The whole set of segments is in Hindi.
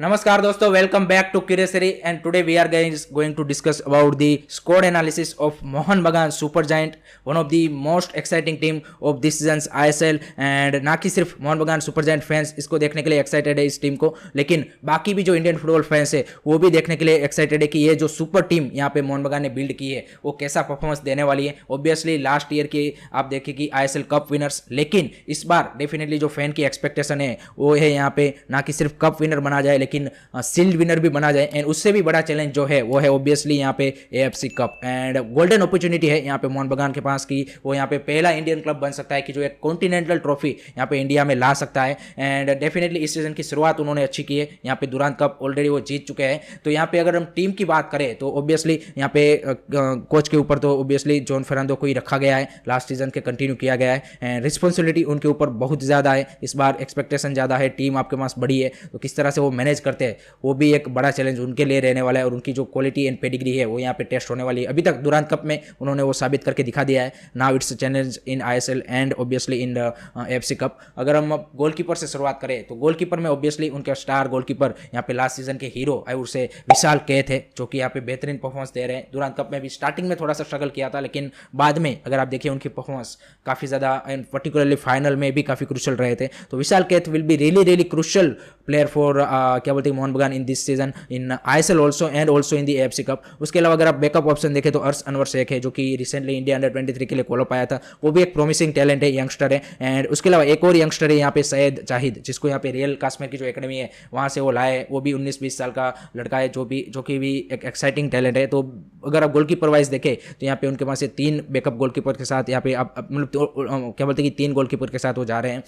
नमस्कार दोस्तों, welcome back to Curiosary and today we are going to discuss about the squad analysis of Mohan Bagan Super Giant, one of the most exciting team of this season's ISL। And ना कि सिर्फ मोहन बगान सुपर जायंट फैंस इसको देखने के लिए एक्साइटेड है इस टीम को, लेकिन बाकी भी जो इंडियन फुटबॉल फैंस है वो भी देखने के लिए एक्साइटेड है कि ये जो सुपर टीम यहाँ पे मोहन बगान ने बिल्ड की है वो कैसा परफॉर्मेंस देने वाली है। ऑब्वियसली लास्ट ईयर की आप देखें कि ISL कप विनर्स, लेकिन इस बार डेफिनेटली जो फैन की एक्सपेक्टेशन है वो है यहाँ पे ना कि सिर्फ कप विनर बना जाए लेकिन सील्ड विनर भी बना जाए। एंड उससे भी बड़ा चैलेंज जो है वो है ऑब्वियसली यहाँ पे AFC cup. And golden opportunity है यहाँ पे मोहन बगान के पास कि वो यहाँ पे पहला इंडियन क्लब बन सकता है कि जो एक कॉन्टिनेंटल ट्रॉफी यहाँ पे इंडिया में ला सकता है। एंड डेफिनेटली इस सीजन की शुरुआत उन्होंने अच्छी की है, यहाँ पे दुरांत कप ऑलरेडी वो जीत चुके हैं। तो यहाँ पे अगर हम टीम की बात करें तो ऑब्वियसली यहाँ पे कोच के ऊपर तो ऑब्वियसली जॉन फर्नांडो को ही रखा गया है, लास्ट सीजन के कंटिन्यू किया गया है। एंड रिस्पॉन्सिबिलिटी उनके ऊपर बहुत ज़्यादा है, इस बार एक्सपेक्टेशन ज़्यादा है, टीम आपके पास बड़ी है, तो किस तरह से वो मैनेज करते हैं वो भी एक बड़ा चैलेंज उनके लिए रहने वाला है। और उनकी जो क्वालिटी एंड पेडिग्री है वो यहाँ पे टेस्ट होने वाली है। अभी तक दुरांत कप में उन्होंने वो साबित करके दिखा दिया है। Now it's challenge in ISL and obviously in AFC cup. अगर हम गोलकीपर से शुरुआत करें तो गोलकीपर में ऑब्वियसली उनके स्टार गोलकीपर यहाँ पे लास्ट सीजन के hero I would say Vishal cath है, जो कि यहाँ पे बेहतरीन परफॉर्मेंस दे रहे हैं। दुरांत कप में भी स्टार्टिंग में थोड़ा सा स्ट्रगल किया था, लेकिन बाद में अगर आप देखिए उनकी परफॉर्मेंस काफ़ी ज़्यादा एंड पर्टिकुलरली फाइनल में भी काफ़ी क्रूशल रहे थे। तो Vishal Kaith will be really crucial player for क्या बोलते हैं Mohun Bagan in this season in ISL also and also in the AFC cup. उसके अलावा अगर आप बैकअप ऑप्शन देखें तो अर्श अनवर शेख है, जो कि रिसेंटली इंडिया अंडर 23 के लिए क्वालिफाई आया था, वो भी एक प्रॉमिसिंग टैलेंट है, यंगस्टर है। एंड उसके अलावा एक और यंगस्टर है यहाँ पे सैयद जाहिद, जिसको यहाँ पे रियल काश्मीर की जो एकेडमी है वहाँ से वो लाए, वो भी 19-20 साल का लड़का है, जो कि भी एक एक्साइटिंग टैलेंट है। तो अगर आप गोलकीपर वाइज देखें तो यहाँ पे उनके पास 3 बैकअप गोलकीपर के साथ यहाँ पे आप मतलब क्या बोलते हैं कि 3 गोलकीपर के साथ वो जा रहे हैं।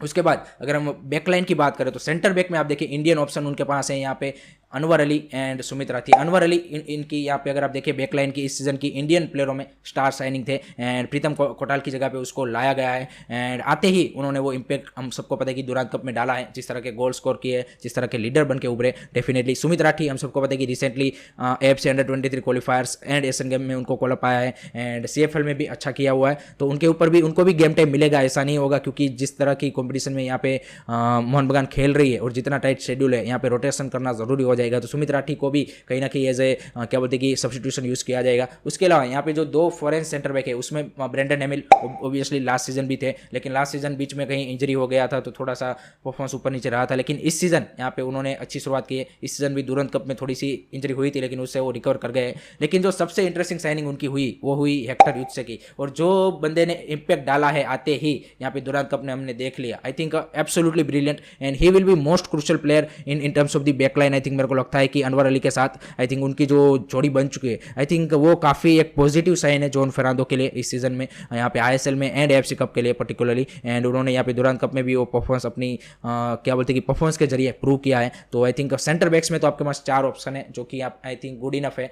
उसके बाद अगर हम बैकलाइन की बात करें तो सेंटर बैक में आप देखिए इंडियन ऑप्शन उनके पास है यहाँ पे अनवर अली एंड सुमित राठी। अनवर अली इनकी यहाँ पे अगर आप देखिए बैकलाइन की इस सीजन की इंडियन प्लेयरों में स्टार साइनिंग थे एंड प्रीतम कोटाल की जगह पे उसको लाया गया है। एंड आते ही उन्होंने वो इम्पैक्ट हम सबको पता है कि दुरांत कप में डाला है, जिस तरह के गोल स्कोर किए, जिस तरह के लीडर बन के उभरे। डेफिनेटली सुमित राठी हम सबको पता है कि recently AFC under 23 क्वालिफायर्स and Asian game में उनको क्वालिफाई है एंड CFL में भी अच्छा किया हुआ है। तो उनके ऊपर भी उनको भी गेम टाइम मिलेगा, ऐसा नहीं होगा, क्योंकि जिस तरह की कॉम्पिटिशन में यहाँ पे मोहन बगान खेल रही है और जितना टाइट शेड्यूल है यहाँ पे रोटेशन करना जरूरी हो जाएगा। तो सुमित राठी को भी कहीं ना कहीं एज ए क्या बोलते हैं कि सब्स्टिट्यूशन यूज किया जाएगा। उसके अलावा यहाँ पे जो 2 फॉरेन सेंटर बैक है उसमें Brendan Hamill obviously last season भी थे, लेकिन लास्ट सीजन बीच में कहीं इंजरी हो गया था तो थोड़ा सा परफॉर्मेंस ऊपर नीचे रहा था। लेकिन इस सीजन यहाँ पे उन्होंने अच्छी शुरुआत की है। इस सीजन भी दुरंत कप में थोड़ी सी इंजरी हुई थी, लेकिन उससे वो रिकवर कर गए। लेकिन जो सबसे इंटरेस्टिंग साइनिंग उनकी हुई वो हुई हेक्टर यूत्से की, और जो बंदे ने इम्पैक्ट डाला है आते ही यहाँ पे दुरंत कप ने हमने देख लिया। I think absolutely brilliant and he will be most crucial player in terms of the backline. I think मेरे को लगता है कि अनवर अली के साथ आई थिंक उनकी जो जोड़ी बन चुकी है, आई थिंक वो काफ़ी एक पॉजिटिव साइन है जॉन फर्नांडो के लिए इस सीजन में, यहाँ पे ISL में एंड AFC कप के लिए पर्टिकुलरली। एंड उन्होंने यहाँ पे दुरांत कप में भी वो परफॉर्मेंस अपनी क्या बोलते हैं कि परफॉर्मेंस के जरिए प्रूव किया है। तो आई थिंक सेंटर बैक्स में तो आपके पास 4 ऑप्शन है, जो कि आप आई थिंक गुड इनफ है।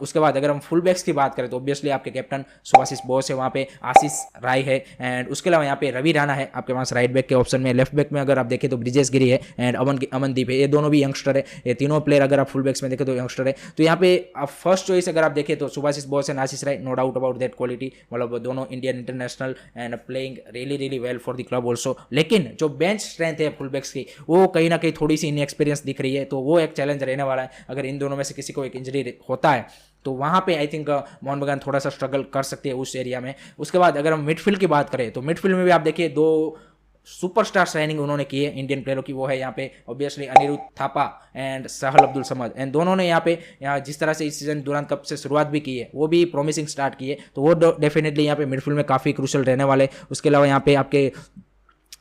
उसके बाद अगर हम फुल बैक्स की बात करें तो ऑब्वियसली आपके कैप्टन सुभाशिष बोस है, वहाँ पे आशीष राय है एंड उसके अलावा यहाँ पे रवि राणा है आपके पास राइट बैक के ऑप्शन में। लेफ्ट बैक में अगर आप देखें तो ब्रिजेश गिरी है एंड अमनदीप है, ये दोनों भी यंगस्टर है। ये तीनों प्लेयर अगर आप फुल बैक्स में देखें तो यंगस्टर है। तो यहाँ पे आप फर्स्ट चॉइस अगर आप देखें तो Subhasish Bose and Ashish Rai, no doubt about that quality, मतलब दोनों Indian international and playing really well for the club also. लेकिन जो बेंच स्ट्रेंथ है फुल बैक्स की वो कहीं ना कहीं थोड़ी सी इनएक्सपीरियंस दिख रही है, तो वो एक चैलेंज रहने वाला है। अगर इन दोनों में से किसी को एक इंजरी होता है तो वहाँ पे आई थिंक मोहन बगान थोड़ा सा स्ट्रगल कर सकती है उस एरिया में। उसके बाद अगर हम मिडफील्ड की बात करें तो मिडफील्ड में भी आप देखिए 2 सुपरस्टार साइनिंग उन्होंने की है इंडियन प्लेयरों की, वो है यहाँ पे obviously Anirudh Thapa and Sahal Abdul Samad. And दोनों ने यहाँ पे जिस तरह से इस सीजन दुरांत कप से शुरुआत भी की है वो भी प्रॉमिसिंग स्टार्ट की है, तो वो डेफिनेटली यहाँ पे मिडफील्ड में काफ़ी क्रूशल रहने वाले। उसके अलावा यहाँ पे आपके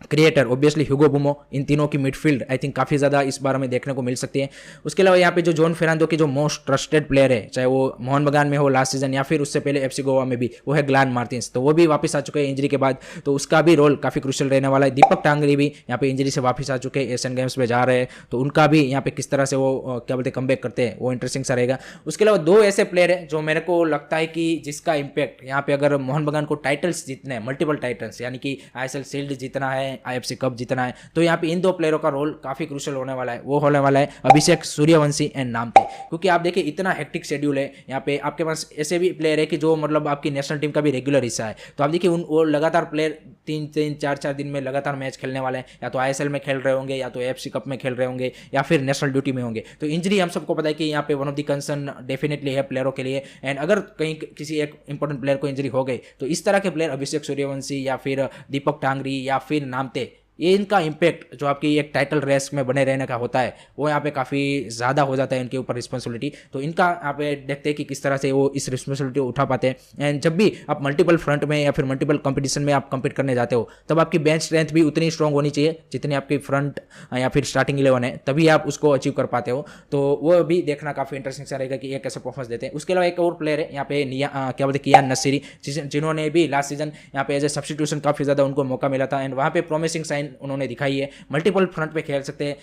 क्रिएटर ऑब्वियसली ह्यूगो बुमो, इन तीनों की मिडफील्ड आई थिंक काफ़ी ज़्यादा इस बार हमें देखने को मिल सकती है। उसके अलावा यहाँ पे जो जॉन फर्नांडो की जो मोस्ट ट्रस्टेड प्लेयर है, चाहे वो मोहन बगान में हो लास्ट सीजन या फिर उससे पहले FC गोवा में भी, वो है ग्लान मार्टिन्स। तो वो भी वापस आ चुके हैं इंजरी के बाद, तो उसका भी रोल काफ़ी क्रूशियल रहने वाला है। दीपक टांगरी भी यहाँ पे इंजरी से वापस आ चुके हैं, एशियन गेम्स में जा रहे हैं, तो उनका भी यहाँ पे किस तरह से वो क्या बोलते हैं कमबैक करते हैं वो इंटरेस्टिंग सा रहेगा। उसके अलावा 2 ऐसे प्लेयर है जो मेरे को लगता है कि जिसका इम्पैक्ट यहाँ पे अगर मोहन बगान को टाइटल्स जीतने हैं, मल्टीपल टाइटल्स यानी कि ISL शील्ड जीतना है हैं, आईएफसी कप जीतना है, तो यहाँ पे इन दो प्लेयरों का रोल काफ़ी क्रूशियल होने वाला है। वो होने वाला है अभिषेक सूर्यवंशी एंड नामते, क्योंकि आप देखिए इतना हेक्टिक शेड्यूल है यहाँ पे, आपके पास ऐसे भी प्लेयर है कि जो मतलब आपकी नेशनल टीम का भी रेगुलर हिस्सा है। तो आप देखिए वो लगातार प्लेयर 3-4 दिन में लगातार मैच खेलने वाले हैं, या तो आईएसएल में खेल रहे होंगे, या तो एएफसी कप में खेल रहे होंगे, या फिर नेशनल ड्यूटी में होंगे। तो इंजरी हम सबको पता है कि यहाँ पे one of the concern definitely है प्लेयरों के लिए। एंड अगर कहीं किसी एक इंपॉर्टेंट प्लेयर को इंजरी हो गई तो इस तरह के प्लेयर अभिषेक सूर्यवंशी या फिर दीपक टांगरी या फिर नामते, ये इनका इम्पैक्ट जो आपकी एक टाइटल रेस में बने रहने का होता है वो यहाँ पे काफ़ी ज़्यादा हो जाता है इनके ऊपर रिस्पॉन्सिबिलिटी। तो इनका यहाँ पे देखते हैं कि किस तरह से वो इस रिस्पॉन्सिबिलिटी उठा पाते हैं। एंड जब भी आप मल्टीपल फ्रंट में या फिर मल्टीपल कंपटीशन में आप कम्पीट करने जाते हो तब आपकी बेंच स्ट्रेंथ भी उतनी स्ट्रॉन्ग होनी चाहिए जितनी आपकी फ्रंट या फिर स्टार्टिंग 11 है, तभी आप उसको अचीव कर पाते हो। तो वो भी देखना काफ़ी इंटरेस्टिंग सा रहेगा कि ये कैसे परफॉर्मेंस देते हैं। उसके अलावा एक और प्लेयर है यहाँ पे क्या बोलते हैं कियान नसीरी, जिन्होंने भी लास्ट सीजन यहाँ पे एज ए सब्सटीट्यूशन काफ़ी ज़्यादा उनको मौका मिला था। एंड वहाँ पे प्रोमिसिंग साइन उन्होंने दिखाई है, मल्टीपल फ्रंट पे खेल सकते हैं,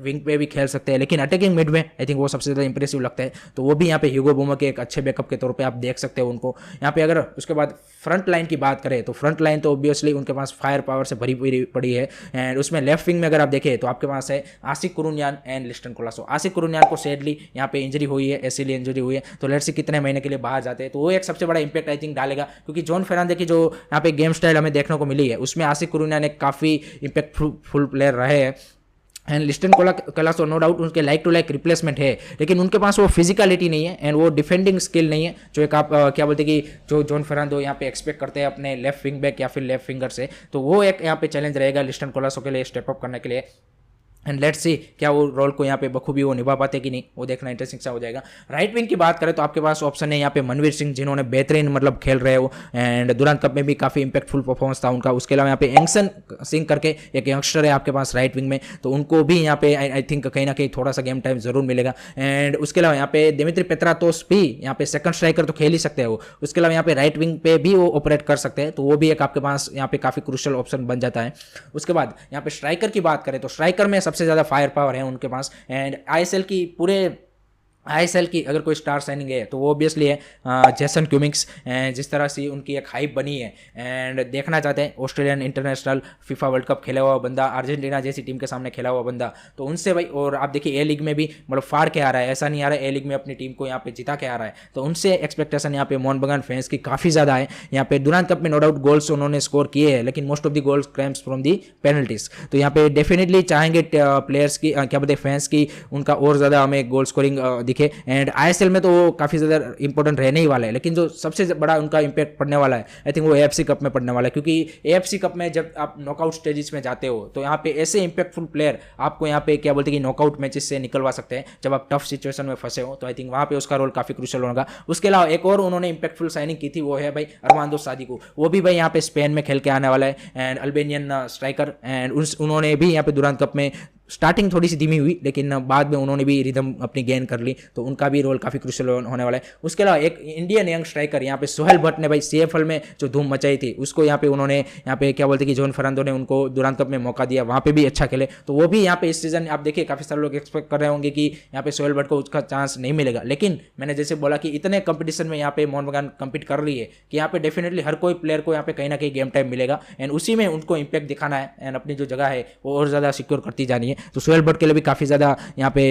विंग पे भी खेल सकते हैं, लेकिन अटैकिंग मिड में आई थिंक वो सबसे ज़्यादा इंप्रेसिव लगता है। तो वो भी यहाँ पे ह्यूगो बुमा के एक अच्छे बैकअप के तौर पे आप देख सकते हो उनको यहाँ पे। अगर उसके बाद फ्रंट लाइन की बात करें तो फ्रंट लाइन तो ऑब्वियसली उनके पास फायर पावर से भरी पड़ी है। एंड उसमें लेफ्ट विंग में अगर आप देखें तो आपके पास है आशिक कुरुनियान एंड लिस्टन कोलासो। आशिक कुरुनियान को सैडली यहाँ पे इंजरी हुई है, एसीली इंजरी हुई है, तो लेट्स सी कितने महीने के लिए बाहर जाते हैं। तो वो एक सबसे बड़ा इंपैक्ट आई थिंक डालेगा, क्योंकि जॉन फर्नांडे की जो यहाँ पे गेम स्टाइल हमें देखने को मिली है उसमें आशिक कुरुनियान एक काफ़ी इंपैक्टफुल प्लेयर रहे हैं। And Liston Colaco no doubt उनके लाइक टू लाइक रिप्लेसमेंट है, लेकिन उनके पास वो फिजिकलिटी नहीं है एंड वो डिफेंडिंग स्किल नहीं है जो एक आप क्या बोलते हैं कि जो जॉन फर्नांडो यहाँ पे एक्सपेक्ट करते हैं अपने लेफ्ट विंग बैक या फिर लेफ्ट फिंगर से। तो वो एक यहाँ पे चैलेंज रहेगा लिस्टन कोलासो के लिए स्टेप अप करने के लिए। एंड लेट्स सी क्या वो रोल को यहाँ पे बखूबी वो निभा पाते कि नहीं, वो देखना इंटरेस्टिंग सा हो जाएगा। राइट विंग की बात करें तो आपके पास ऑप्शन है यहाँ पे मनवीर सिंह, जिन्होंने बेहतरीन मतलब खेल रहे हो एंड दुरान कप में भी काफ़ी इंपैक्टफुल परफॉर्मेंस था उनका। उसके अलावा यहाँ पे एंगसन सिंह करके एक यंगस्टर है आपके पास राइट विंग में, तो उनको भी यहाँ पे आई थिंक कहीं ना कहीं थोड़ा सा गेम टाइम जरूर मिलेगा। एंड उसके अलावा यहाँ पे दिमित्री पेत्रातोस भी यहाँ पे सेकंड स्ट्राइकर तो खेल ही सकते हैं वो। उसके अलावा यहाँ पे राइट विंग पे भी वो ऑपरेट कर सकते हैं, तो वो भी एक आपके पास यहाँ पे काफ़ी क्रूशियल ऑप्शन बन जाता है। उसके बाद यहाँ पे स्ट्राइकर की बात करें तो स्ट्राइकर में सबसे ज़्यादा फायर पावर है उनके पास। एंड आईएसएल की अगर कोई स्टार साइनिंग है तो वो ऑब्वियसली है जेसन क्यूमिंग्स। जिस तरह से उनकी एक हाइप बनी है एंड देखना चाहते हैं Australian international FIFA world cup खेला हुआ बंदा, अर्जेंटीना जैसी टीम के सामने खेला हुआ बंदा, तो उनसे भाई। और आप देखिए ए लीग में भी मतलब फाड़ के आ रहा है, ऐसा नहीं आ रहा है ए लीग में अपनी टीम को यहाँ पे जिता के आ रहा है, तो उनसे एक्सपेक्टेशन यहाँ पे मोहन बगान फैंस की काफ़ी ज़्यादा है। यहाँ पे दुरान कप में नो डाउट गोल्स उन्होंने स्कोर किए हैं, लेकिन most of the goals cramps from the penalties. तो यहाँ पे डेफिनेटली चाहेंगे प्लेयर्स की क्या बोलते हैं फैंस की उनका और ज़्यादा हमें गोल स्कोरिंग दिखे। एंड आईएसएल में तो वो काफ़ी ज़्यादा इंपॉर्टेंट रहने ही वाला है, लेकिन जो सबसे बड़ा उनका इंपैक्ट पड़ने वाला है आई थिंक वो एएफसी कप में पड़ने वाला है, क्योंकि एएफसी कप में जब आप नॉकआउट स्टेजेस में जाते हो तो यहाँ पे ऐसे इंपैक्टफुल प्लेयर आपको यहाँ पे क्या बोलते हैं कि नॉकआउट मैचेस से निकलवा सकते हैं जब आप टफ सिचुएशन में फंसे हो। तो आई थिंक वहाँ पे उसका रोल काफ़ी क्रूशियल होगा। उसके अलावा एक और उन्होंने इंपैक्टफुल साइनिंग की थी, वो है भाई अरमांदो सादिकू। वो भी भाई यहाँ पे स्पेन में खेल के आने वाला है एंड अल्बेनियन स्ट्राइकर। एंड उन्होंने भी यहाँ पे दुरान कप में स्टार्टिंग थोड़ी सी धीमी हुई, लेकिन बाद में उन्होंने भी रिदम अपनी गेन कर ली, तो उनका भी रोल काफ़ी क्रूशियल होने वाला है। उसके अलावा एक इंडियन यंग स्ट्राइकर यहाँ पे सोहेल भट्ट ने भाई सीएफएल में जो धूम मचाई थी उसको यहाँ पे उन्होंने यहाँ पे क्या बोलते हैं कि जॉन फर्नांडो ने उनको दुरान कप में मौका दिया, वहाँ पे भी अच्छा खेले। तो वो भी यहाँ पे इस सीजन आप देखिए काफ़ी सारे लोग एक्सपेक्ट कर रहे होंगे कि यहाँ पे सोहेल भट्ट को उसका चांस नहीं मिलेगा, लेकिन मैंने जैसे बोला कि इतने कंपटीशन में यहाँ पे मोहन बगान कम्पीट कर रही है कि यहाँ पे डेफिनेटली हर कोई प्लेयर को यहाँ पे कहीं ना कहीं गेम टाइम मिलेगा एंड उसी में उनको इंपैक्ट दिखाना है एंड अपनी जो जगह है वो और ज़्यादा सिक्योर करती जानी है। तो सोहेल भट्ट के लिए काफ़ी ज़्यादा यहाँ पे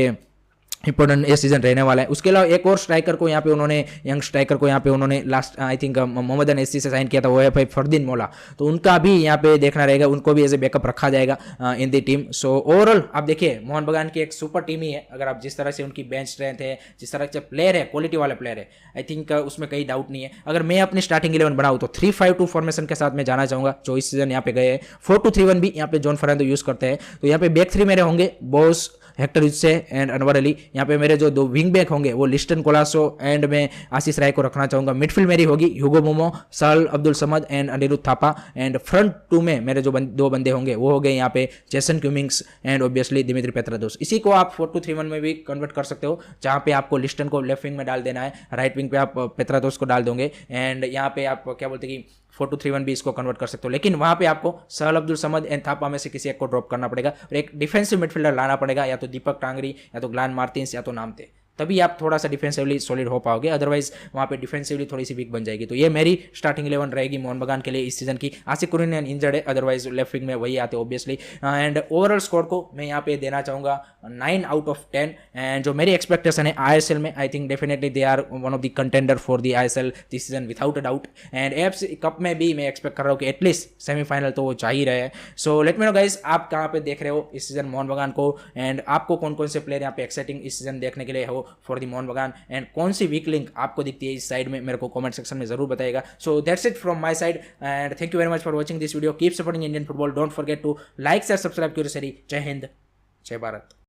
इंपॉर्टेंट ये सीजन रहने वाला है। उसके अलावा एक और स्ट्राइकर को यहाँ पे उन्होंने यंग स्ट्राइकर को यहाँ पे उन्होंने last I think Mohammedan SC से साइन किया था, वो है भाई फरदीन मौला। तो उनका भी यहाँ पे देखना रहेगा, उनको भी एज ए बैकअप रखा जाएगा इन दी टीम। सो ओवरऑल आप देखिए मोहन बगान की एक सुपर टीम ही है। अगर आप जिस तरह से उनकी बेंच स्ट्रेंथ है, जिस तरह से प्लेयर है, क्वालिटी वाले प्लेयर है, आई थिंक उसमें कहीं डाउट नहीं है। अगर मैं अपनी स्टार्टिंग 11 बनाऊँ तो 3-5-2 फॉर्मेशन के साथ मैं जाना चाहूँगा, जो इस सीजन यहाँ पे गए हैं। 4-2-3-1 भी यहाँ पे जॉन फर्नांडो यूज़ करते हैं। तो यहाँ पे बैक 3 मेरे होंगे बोस, हेक्टर युस्से एंड अनवर अली। यहाँ पे मेरे जो 2 विंग बैक होंगे वो लिस्टन कोलासो एंड मैं आशीष राय को रखना चाहूँगा। मिडफील्ड मेरी होगी ह्यूगो मोमो, Sahal Abdul Samad and Anirudh Thapa. And front 2 में मेरे जो 2 बंदे होंगे वो हो गए यहाँ पे Jason Cummings and obviously Dimitri Petratos. इसी को आप 4-2-3-1 में भी कन्वर्ट कर सकते हो, जहाँ पे आपको लिस्टन को लेफ्ट विंग में डाल देना है, राइट विंग पे आप पेत्रातोस को डाल दोगे एंड यहाँ पे आप क्या बोलते हैं कि 4-2-3-1 भी इसको कन्वर्ट कर सकते हो। लेकिन वहाँ पे आपको सहल अब्दुल समद एंड थापा में से किसी एक को ड्रॉप करना पड़ेगा और एक डिफेंसिव मिडफील्डर लाना पड़ेगा, या तो दीपक टांगरी, या तो ग्लान मार्टिन्स, या तो नामते। तभी आप थोड़ा सा डिफेंसिवली सॉलिड हो पाओगे, अदरवाइज वहाँ पे डिफेंसिवली थोड़ी सी वीक बन जाएगी। तो ये मेरी स्टार्टिंग 11 रहेगी मोहन बगान के लिए इस सीजन की। आसिफ कुरियन इंजर्ड है, अदरवाइज लेफ्ट विंग में वही आते ऑब्वियसली। एंड ओवरऑल स्कोर को मैं यहाँ पे देना चाहूँगा 9/10। एंड जो मेरी एक्सपेक्टेशन है आईएसएल में, I think definitely they are one of the contender for the ISL this season without a doubt. And AFC cup में भी मैं एक्सपेक्ट कर रहा हूँ कि एटलीस्ट सेमीफाइनल तो वो चाह ही रहे हैं। So let me know guys, आप कहाँ पे देख रहे हो इस सीजन मोहन बगान को, एंड आपको कौन कौन से प्लेयर यहाँ पे एक्साइटिंग इस सीजन देखने के लिए हो फॉर द मोहन बगान, एंड कौन सी वीक लिंक आपको दिखती है इस साइड में, मेरे को कमेंट सेक्शन में जरूर बताइएगा। So that's it from my side and thank you very much for watching this video. Keep supporting Indian football, don't forget to like share subscribe curious. जय हिंद, जय भारत।